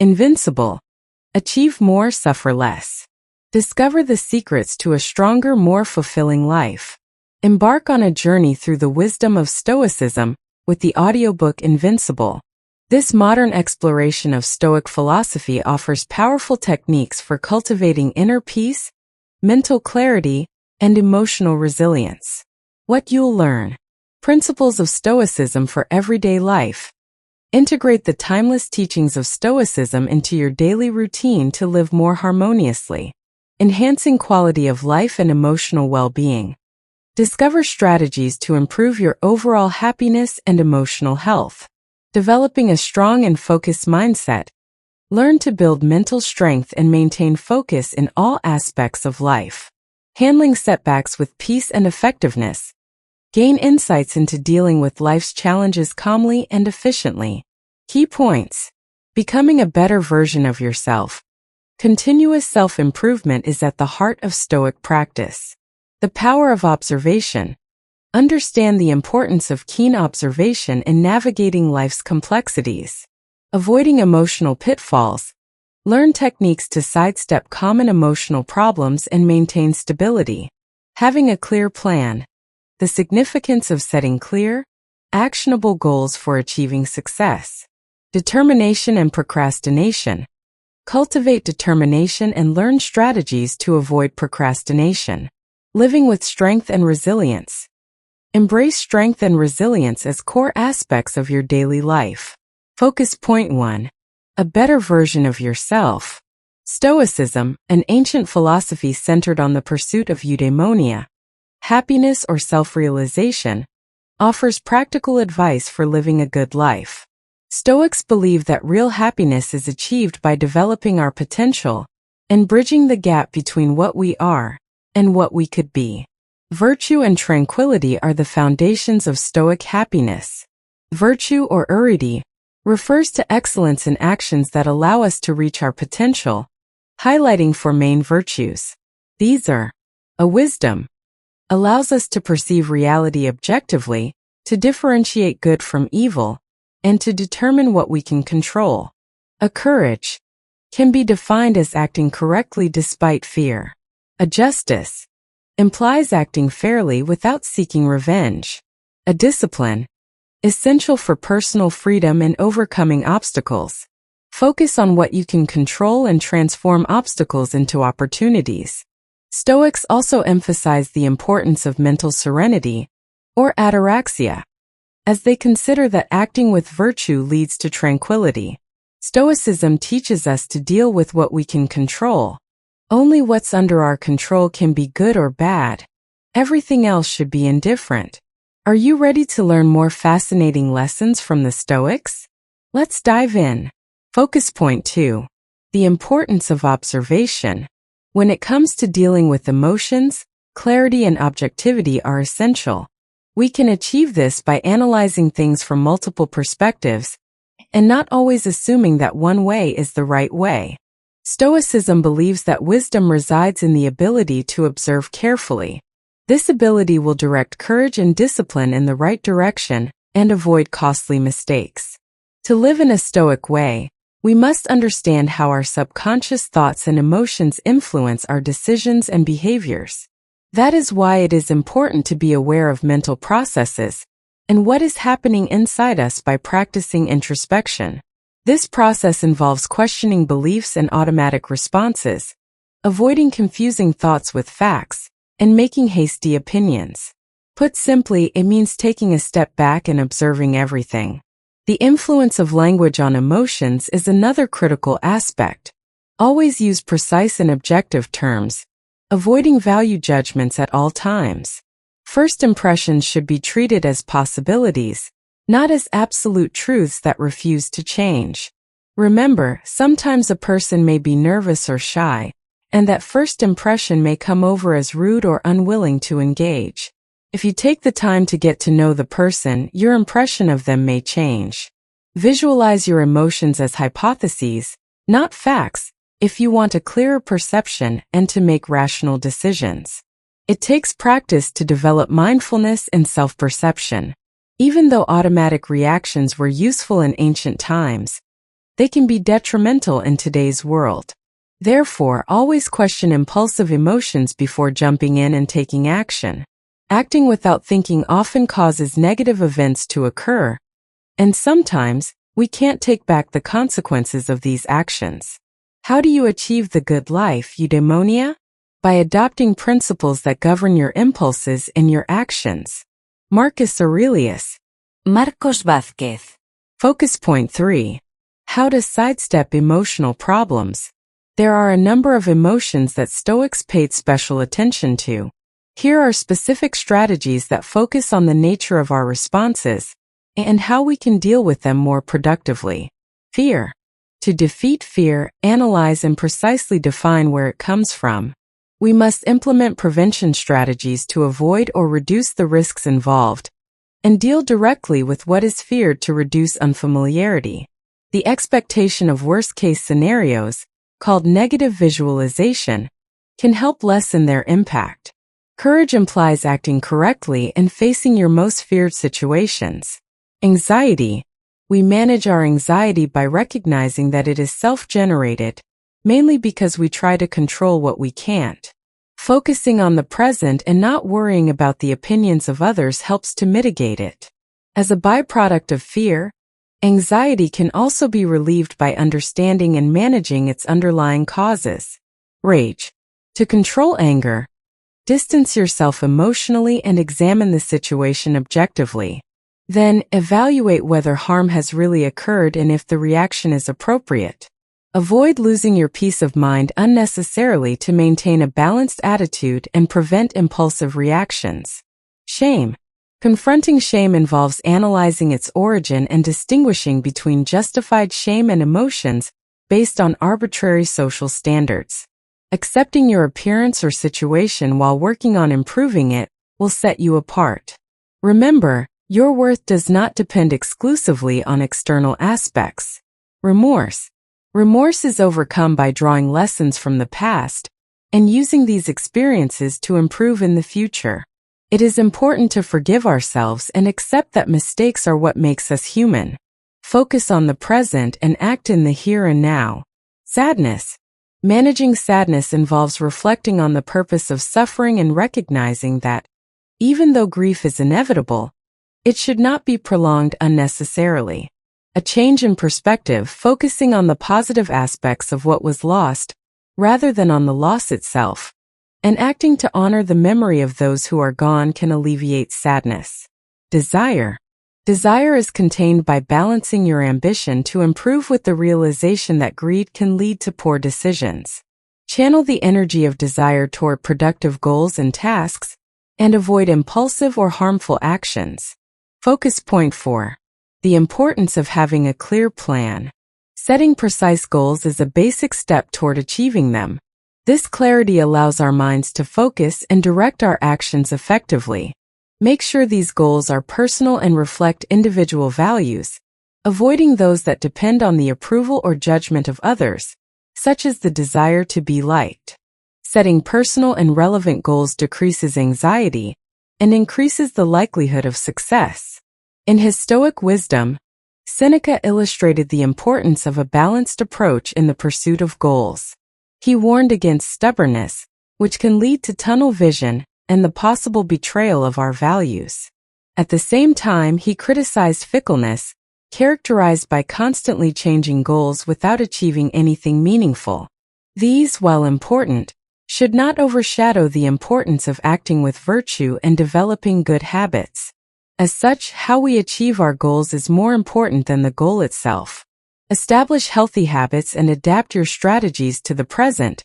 Invincible. Achieve more, suffer less. Discover the secrets to a stronger, more fulfilling life. Embark on a journey through the wisdom of Stoicism with the audiobook Invincible. This modern exploration of Stoic philosophy offers powerful techniques for cultivating inner peace, mental clarity, and emotional resilience. What you'll learn. Principles of Stoicism for everyday life. Integrate the timeless teachings of Stoicism into your daily routine to live more harmoniously, enhancing quality of life and emotional well-being. Discover strategies to improve your overall happiness and emotional health. Developing a strong and focused mindset. Learn to build mental strength and maintain focus in all aspects of life. Handling setbacks with peace and effectiveness. Gain insights into dealing with life's challenges calmly and efficiently. Key points. Becoming a better version of yourself. Continuous self-improvement is at the heart of Stoic practice. The power of observation. Understand the importance of keen observation in navigating life's complexities. Avoiding emotional pitfalls. Learn techniques to sidestep common emotional problems and maintain stability. Having a clear plan. The significance of setting clear, actionable goals for achieving success. Determination and procrastination. Cultivate determination and learn strategies to avoid procrastination. Living with strength and resilience. Embrace strength and resilience as core aspects of your daily life. Focus point 1. A better version of yourself. Stoicism, an ancient philosophy centered on the pursuit of eudaimonia, happiness or self-realization, offers practical advice for living a good life. Stoics believe that real happiness is achieved by developing our potential and bridging the gap between what we are and what we could be. Virtue and tranquility are the foundations of Stoic happiness. Virtue or arete refers to excellence in actions that allow us to reach our potential, highlighting four main virtues. These are: a wisdom, allows us to perceive reality objectively, to differentiate good from evil, and to determine what we can control. A courage can be defined as acting correctly despite fear. A justice implies acting fairly without seeking revenge. A discipline, essential for personal freedom and overcoming obstacles. Focus on what you can control and transform obstacles into opportunities. Stoics also emphasize the importance of mental serenity, or ataraxia, as they consider that acting with virtue leads to tranquility. Stoicism teaches us to deal with what we can control. Only what's under our control can be good or bad. Everything else should be indifferent. Are you ready to learn more fascinating lessons from the Stoics? Let's dive in. Focus point 2. The importance of observation. When it comes to dealing with emotions, clarity and objectivity are essential. We can achieve this by analyzing things from multiple perspectives and not always assuming that one way is the right way. Stoicism believes that wisdom resides in the ability to observe carefully. This ability will direct courage and discipline in the right direction and avoid costly mistakes. To live in a Stoic way, we must understand how our subconscious thoughts and emotions influence our decisions and behaviors. That is why it is important to be aware of mental processes and what is happening inside us by practicing introspection. This process involves questioning beliefs and automatic responses, avoiding confusing thoughts with facts, and making hasty opinions. Put simply, it means taking a step back and observing everything. The influence of language on emotions is another critical aspect. Always use precise and objective terms, avoiding value judgments at all times. First impressions should be treated as possibilities, not as absolute truths that refuse to change. Remember, sometimes a person may be nervous or shy, and that first impression may come over as rude or unwilling to engage. If you take the time to get to know the person, your impression of them may change. Visualize your emotions as hypotheses, not facts, if you want a clearer perception and to make rational decisions. It takes practice to develop mindfulness and self-perception. Even though automatic reactions were useful in ancient times, they can be detrimental in today's world. Therefore, always question impulsive emotions before jumping in and taking action. Acting without thinking often causes negative events to occur, and sometimes, we can't take back the consequences of these actions. How do you achieve the good life, eudaimonia? By adopting principles that govern your impulses and your actions. Marcus Aurelius. Marcos Vázquez. Focus point 3. How to sidestep emotional problems. There are a number of emotions that Stoics paid special attention to. Here are specific strategies that focus on the nature of our responses and how we can deal with them more productively. Fear. To defeat fear, analyze and precisely define where it comes from. We must implement prevention strategies to avoid or reduce the risks involved, and deal directly with what is feared to reduce unfamiliarity. The expectation of worst-case scenarios, called negative visualization, can help lessen their impact. Courage implies acting correctly and facing your most feared situations. Anxiety. We manage our anxiety by recognizing that it is self-generated, mainly because we try to control what we can't. Focusing on the present and not worrying about the opinions of others helps to mitigate it. As a byproduct of fear, anxiety can also be relieved by understanding and managing its underlying causes. Rage. To control anger, distance yourself emotionally and examine the situation objectively. Then, evaluate whether harm has really occurred and if the reaction is appropriate. Avoid losing your peace of mind unnecessarily to maintain a balanced attitude and prevent impulsive reactions. Shame. Confronting shame involves analyzing its origin and distinguishing between justified shame and emotions based on arbitrary social standards. Accepting your appearance or situation while working on improving it will set you apart. Remember, your worth does not depend exclusively on external aspects. Remorse. Remorse is overcome by drawing lessons from the past and using these experiences to improve in the future. It is important to forgive ourselves and accept that mistakes are what makes us human. Focus on the present and act in the here and now. Sadness. Managing sadness involves reflecting on the purpose of suffering and recognizing that, even though grief is inevitable, it should not be prolonged unnecessarily. A change in perspective, focusing on the positive aspects of what was lost, rather than on the loss itself, and acting to honor the memory of those who are gone can alleviate sadness. Desire. Desire is contained by balancing your ambition to improve with the realization that greed can lead to poor decisions. Channel the energy of desire toward productive goals and tasks, and avoid impulsive or harmful actions. Focus point 4. The importance of having a clear plan. Setting precise goals is a basic step toward achieving them. This clarity allows our minds to focus and direct our actions effectively. Make sure these goals are personal and reflect individual values, avoiding those that depend on the approval or judgment of others, such as the desire to be liked. Setting personal and relevant goals decreases anxiety and increases the likelihood of success. In his Stoic wisdom, Seneca illustrated the importance of a balanced approach in the pursuit of goals. He warned against stubbornness, which can lead to tunnel vision and the possible betrayal of our values. At the same time, he criticized fickleness, characterized by constantly changing goals without achieving anything meaningful. These, while important, should not overshadow the importance of acting with virtue and developing good habits. As such, how we achieve our goals is more important than the goal itself. Establish healthy habits and adapt your strategies to the present,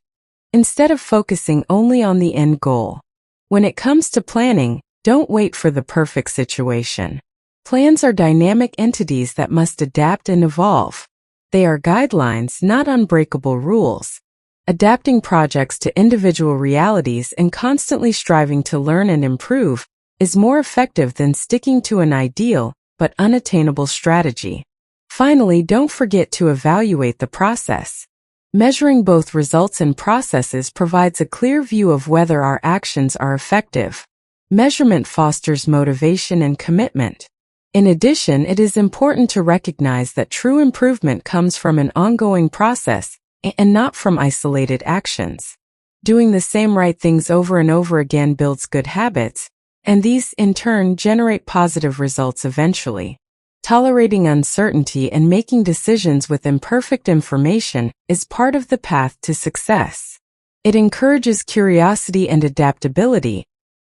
instead of focusing only on the end goal. When it comes to planning, don't wait for the perfect situation. Plans are dynamic entities that must adapt and evolve. They are guidelines, not unbreakable rules. Adapting projects to individual realities and constantly striving to learn and improve is more effective than sticking to an ideal but unattainable strategy. Finally, don't forget to evaluate the process. Measuring both results and processes provides a clear view of whether our actions are effective. Measurement fosters motivation and commitment. In addition, it is important to recognize that true improvement comes from an ongoing process and not from isolated actions. Doing the same right things over and over again builds good habits, and these, in turn, generate positive results eventually. Tolerating uncertainty and making decisions with imperfect information is part of the path to success. It encourages curiosity and adaptability,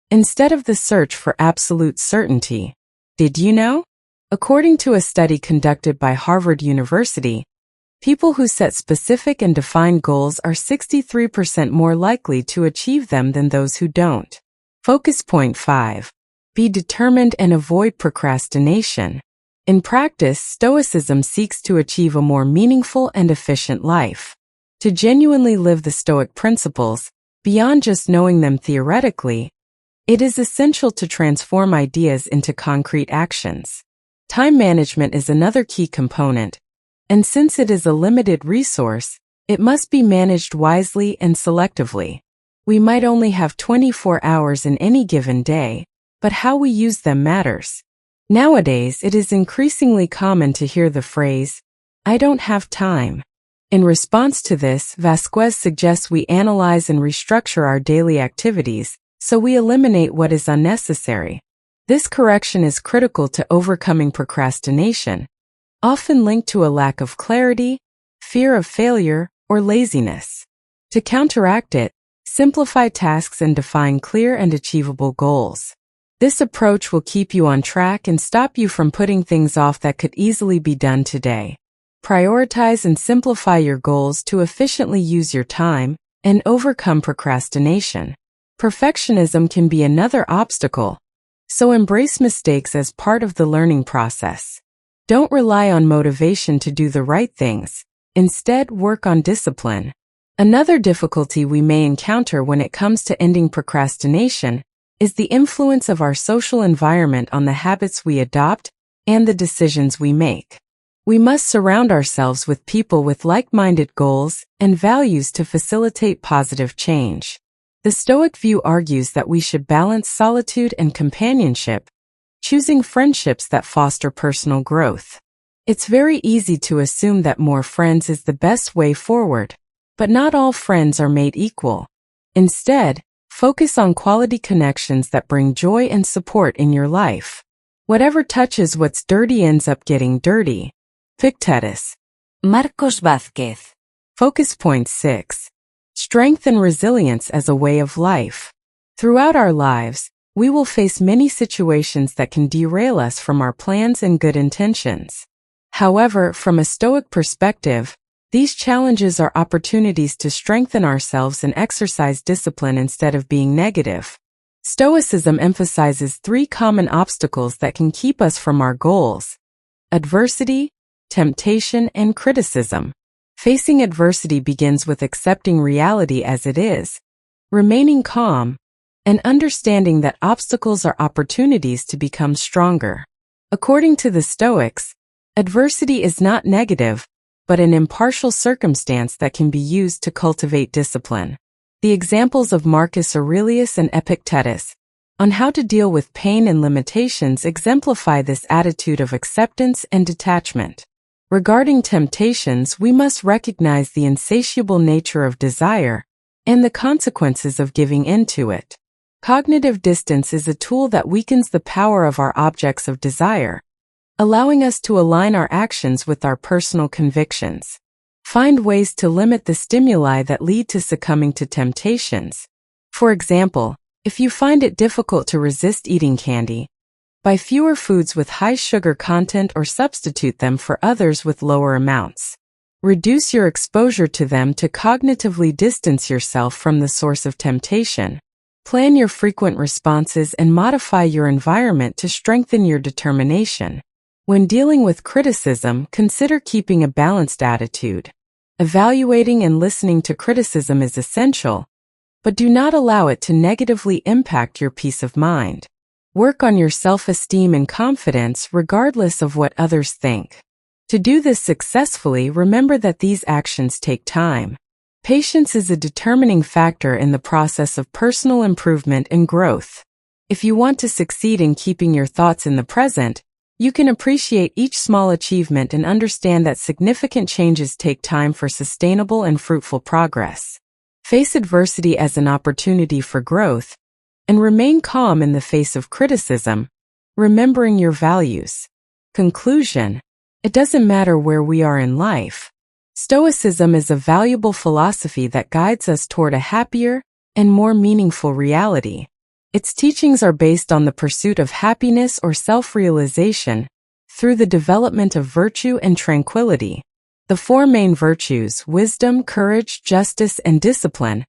instead of the search for absolute certainty. Did you know? According to a study conducted by Harvard University, people who set specific and defined goals are 63% more likely to achieve them than those who don't. Focus point 5. Be determined and avoid procrastination. In practice, Stoicism seeks to achieve a more meaningful and efficient life. To genuinely live the Stoic principles, beyond just knowing them theoretically, it is essential to transform ideas into concrete actions. Time management is another key component, and since it is a limited resource, it must be managed wisely and selectively. We might only have 24 hours in any given day, but how we use them matters. Nowadays, it is increasingly common to hear the phrase, "I don't have time." In response to this, Vázquez suggests we analyze and restructure our daily activities, so we eliminate what is unnecessary. This correction is critical to overcoming procrastination, often linked to a lack of clarity, fear of failure, or laziness. To counteract it, simplify tasks and define clear and achievable goals. This approach will keep you on track and stop you from putting things off that could easily be done today. Prioritize and simplify your goals to efficiently use your time and overcome procrastination. Perfectionism can be another obstacle, so embrace mistakes as part of the learning process. Don't rely on motivation to do the right things. Instead, work on discipline. Another difficulty we may encounter when it comes to ending procrastination is the influence of our social environment on the habits we adopt and the decisions we make. We must surround ourselves with people with like-minded goals and values to facilitate positive change. The Stoic view argues that we should balance solitude and companionship, choosing friendships that foster personal growth. It's very easy to assume that more friends is the best way forward, but not all friends are made equal. Instead, focus on quality connections that bring joy and support in your life. Whatever touches what's dirty ends up getting dirty. Epictetus. Marcos Vázquez. Focus point 6. Strength and resilience as a way of life. Throughout our lives, we will face many situations that can derail us from our plans and good intentions. However, from a Stoic perspective, these challenges are opportunities to strengthen ourselves and exercise discipline instead of being negative. Stoicism emphasizes 3 common obstacles that can keep us from our goals: adversity, temptation, and criticism. Facing adversity begins with accepting reality as it is, remaining calm, and understanding that obstacles are opportunities to become stronger. According to the Stoics, adversity is not negative, but an impartial circumstance that can be used to cultivate discipline. The examples of Marcus Aurelius and Epictetus on how to deal with pain and limitations exemplify this attitude of acceptance and detachment. Regarding temptations, we must recognize the insatiable nature of desire and the consequences of giving in to it. Cognitive distance is a tool that weakens the power of our objects of desire, allowing us to align our actions with our personal convictions. Find ways to limit the stimuli that lead to succumbing to temptations. For example, if you find it difficult to resist eating candy, buy fewer foods with high sugar content or substitute them for others with lower amounts. Reduce your exposure to them to cognitively distance yourself from the source of temptation. Plan your frequent responses and modify your environment to strengthen your determination. When dealing with criticism, consider keeping a balanced attitude. Evaluating and listening to criticism is essential, but do not allow it to negatively impact your peace of mind. Work on your self-esteem and confidence regardless of what others think. To do this successfully, remember that these actions take time. Patience is a determining factor in the process of personal improvement and growth. If you want to succeed in keeping your thoughts in the present, You can appreciate each small achievement and understand that significant changes take time for sustainable and fruitful progress. Face adversity as an opportunity for growth, and remain calm in the face of criticism, remembering your values. Conclusion: it doesn't matter where we are in life. Stoicism is a valuable philosophy that guides us toward a happier and more meaningful reality. Its teachings are based on the pursuit of happiness or self-realization through the development of virtue and tranquility. The four main virtues, wisdom, courage, justice, and discipline,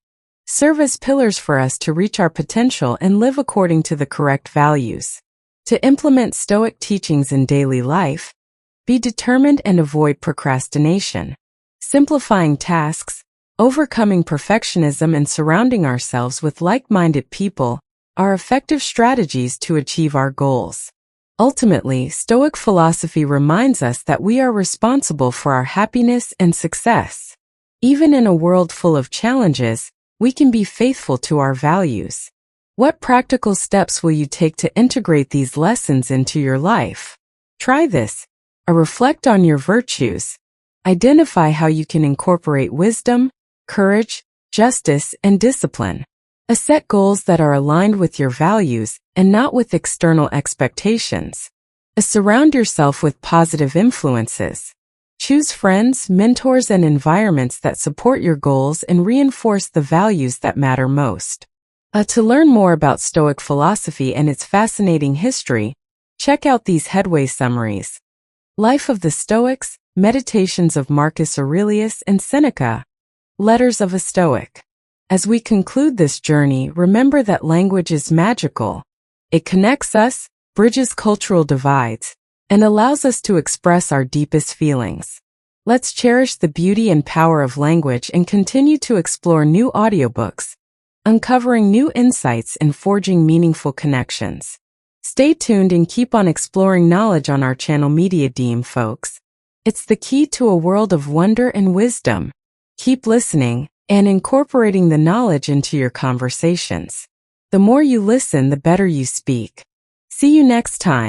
serve as pillars for us to reach our potential and live according to the correct values. To implement Stoic teachings in daily life, be determined and avoid procrastination. Simplifying tasks, overcoming perfectionism, and surrounding ourselves with like-minded people are effective strategies to achieve our goals. Ultimately, Stoic philosophy reminds us that we are responsible for our happiness and success. Even in a world full of challenges, we can be faithful to our values. What practical steps will you take to integrate these lessons into your life? Try this. Reflect on your virtues. Identify how you can incorporate wisdom, courage, justice, and discipline. Set goals that are aligned with your values and not with external expectations. Surround yourself with positive influences. Choose friends, mentors, and environments that support your goals and reinforce the values that matter most. To learn more about Stoic philosophy and its fascinating history, check out these headway summaries. Life of the Stoics, Meditations of Marcus Aurelius and Seneca, Letters of a Stoic. As we conclude this journey, remember that language is magical. It connects us, bridges cultural divides, and allows us to express our deepest feelings. Let's cherish the beauty and power of language and continue to explore new audiobooks, uncovering new insights and forging meaningful connections. Stay tuned and keep on exploring knowledge on our channel Media Deem, folks. It's the key to a world of wonder and wisdom. Keep listening and incorporating the knowledge into your conversations. The more you listen, the better you speak. See you next time.